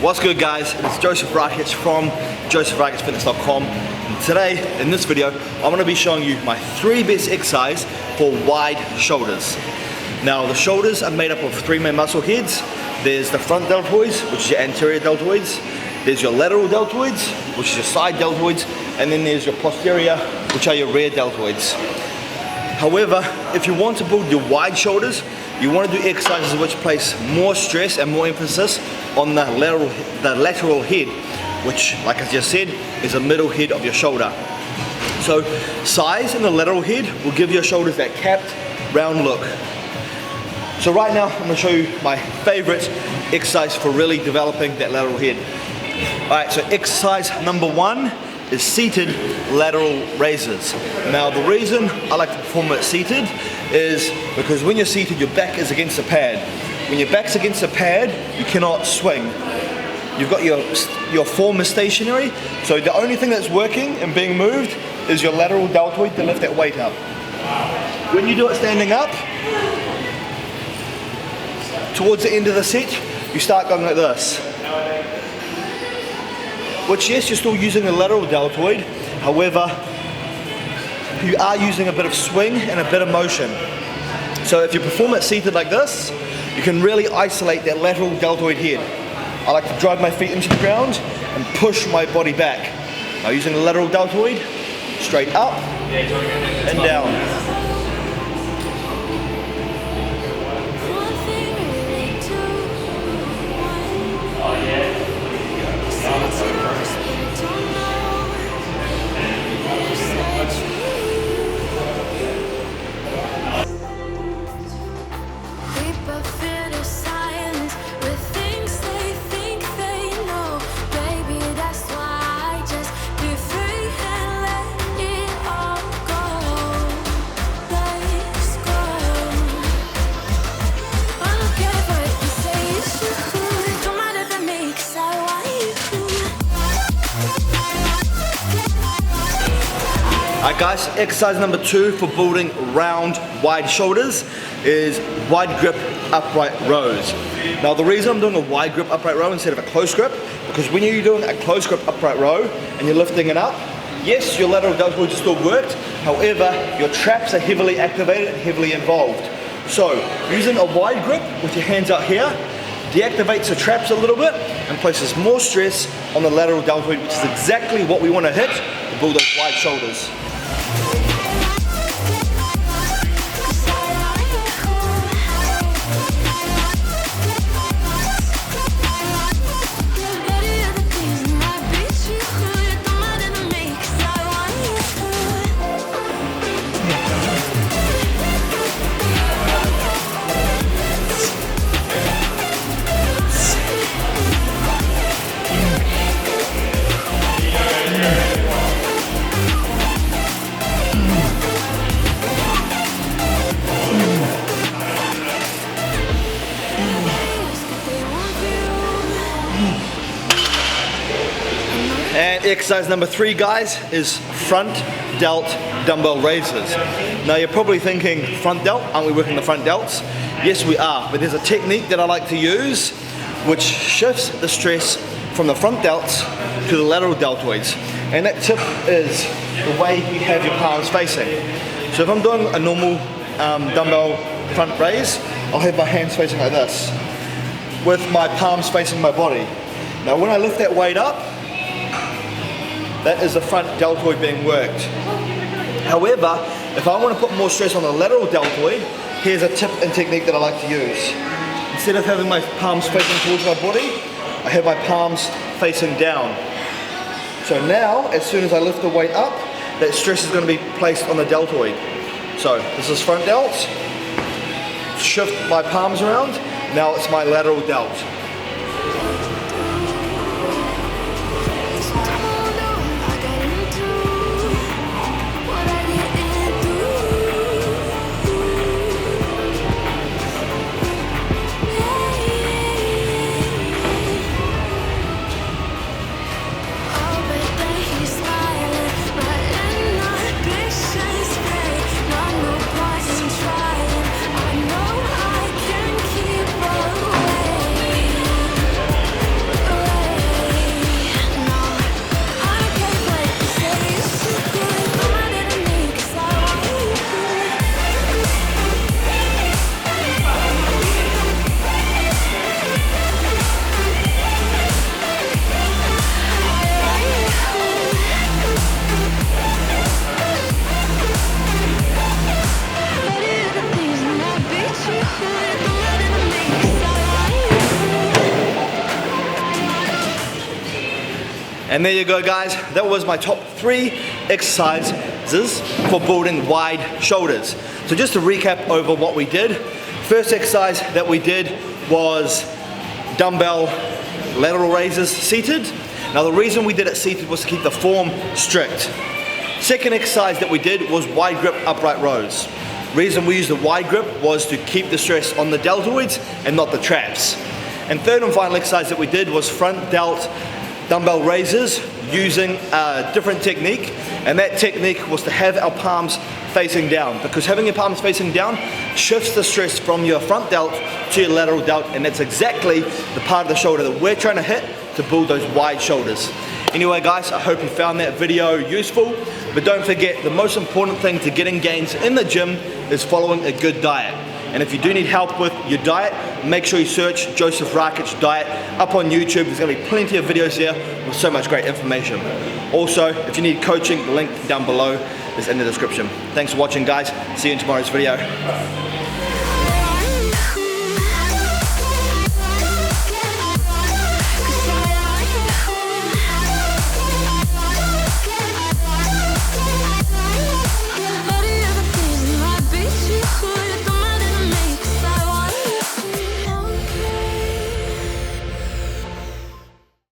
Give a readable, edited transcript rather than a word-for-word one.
What's good, guys? It's Joseph Rakic from josephrakicfitness.com, and today in this video I'm going to be showing you my 3 best exercise for wide shoulders. Now the shoulders are made up of 3 main muscle heads. There's the front deltoids, which is your anterior deltoids. There's your lateral deltoids, which is your side deltoids, and then there's your posterior, which are your rear deltoids. However, if you want to build your wide shoulders, you want to do exercises which place more stress and more emphasis on the lateral head, which, like I just said, is the middle head of your shoulder. So size in the lateral head will give your shoulders that capped, round look. So right now, I'm going to show you my favorite exercise for really developing that lateral head. Alright, so exercise number 1 is seated lateral raises. Now the reason I like to perform it seated is because when you're seated, your back is against the pad. When your back's against the pad, you cannot swing. You've got your form is stationary, so the only thing that's working and being moved is your lateral deltoid to lift that weight up. When you do it standing up, towards the end of the set, you start going like this. Which, yes, you're still using the lateral deltoid, however, you are using a bit of swing and a bit of motion. So if you perform it seated like this, you can really isolate that lateral deltoid head. I like to drive my feet into the ground and push my body back. Now using the lateral deltoid, straight up and down. Alright guys, exercise number 2 for building round, wide shoulders is wide grip upright rows. Now the reason I'm doing a wide grip upright row instead of a close grip, because when you're doing a close grip upright row and you're lifting it up, yes, your lateral deltoids are still worked, however, your traps are heavily activated and heavily involved. So, using a wide grip with your hands out here, deactivates the traps a little bit and places more stress on the lateral deltoid, which is exactly what we want to hit to build those wide shoulders. And exercise number 3, guys, is front delt dumbbell raises. Now you're probably thinking, front delt? Aren't we working the front delts? Yes, we are, but there's a technique that I like to use which shifts the stress from the front delts to the lateral deltoids. And that tip is the way you have your palms facing. So if I'm doing a normal dumbbell front raise, I'll have my hands facing like this, with my palms facing my body. Now when I lift that weight up, that is the front deltoid being worked. However, if I want to put more stress on the lateral deltoid, here's a tip and technique that I like to use. Instead of having my palms facing towards my body, I have my palms facing down. So now, as soon as I lift the weight up, that stress is going to be placed on the deltoid. So this is front delt, shift my palms around, now it's my lateral delt. And there you go, guys. That was my top 3 exercises for building wide shoulders. So just to recap over what we did, first exercise that we did was dumbbell lateral raises seated. Now the reason we did it seated was to keep the form strict. Second exercise that we did was wide grip upright rows. Reason we used the wide grip was to keep the stress on the deltoids and not the traps. And third and final exercise that we did was front delt dumbbell raises using a different technique, and that technique was to have our palms facing down, because having your palms facing down shifts the stress from your front delt to your lateral delt, and that's exactly the part of the shoulder that we're trying to hit to build those wide shoulders. Anyway guys, I hope you found that video useful, but don't forget, the most important thing to getting gains in the gym is following a good diet. And if you do need help with your diet, make sure you search Joseph Rakic diet up on YouTube. There's going to be plenty of videos there with so much great information. Also, if you need coaching, the link down below is in the description. Thanks for watching, guys. See you in tomorrow's video.